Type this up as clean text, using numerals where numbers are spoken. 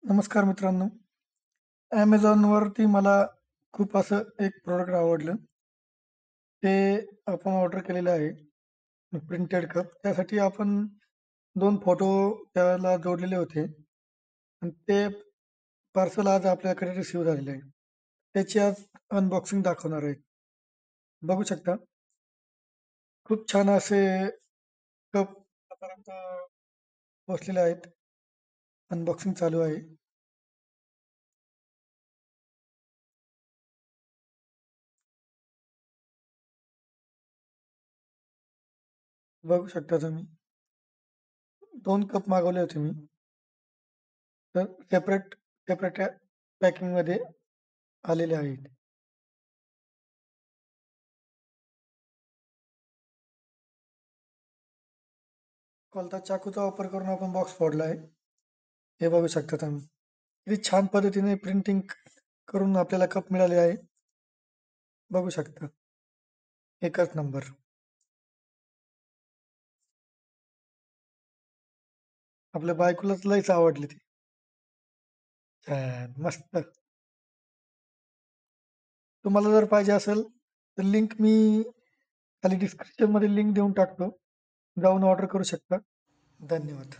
नमस्कार मित्रांनो. Amazonवरती मला खूप असं एक प्रॉडक्ट आवडलं. ते आपण ऑर्डर केलेलं आहे. Printed cup. त्यासाठी आपण 2 फोटो त्याला जोडलेले होते आणि ते पार्सल आज आपल्याकडे रिसीव्ह झालेलं आहे. त्याची आज अनबॉक्सिंग दाखवणार आहे. बघू शकता. खूप छान असे कप आतापर्यंत पोहोचलेले आहेत. अनबॉक्सिंग चालू आहे. बघू शकता तुम्ही. 2 कप मागवले होते मी. तर सेपरेट पॅकिंगमध्ये आलेले आहेत. कोलता चाकूचा वापर करून आपण बॉक्स फोडला आहे. हे बघू शकता तुम्ही. किती छान पद्धतीने प्रिंटिंग करून आपल्याला कप मिळाले आहे. बघू शकता. एकच नंबर. आपल्या बायकोलाच लयच आवडली ती. छान, मस्त. तुम्हाला जर पाहिजे असेल, तर लिंक मी खाली डिस्क्रिप्शनमध्ये लिंक देऊन टाकतो. जाऊन ऑर्डर करू शकता. धन्यवाद.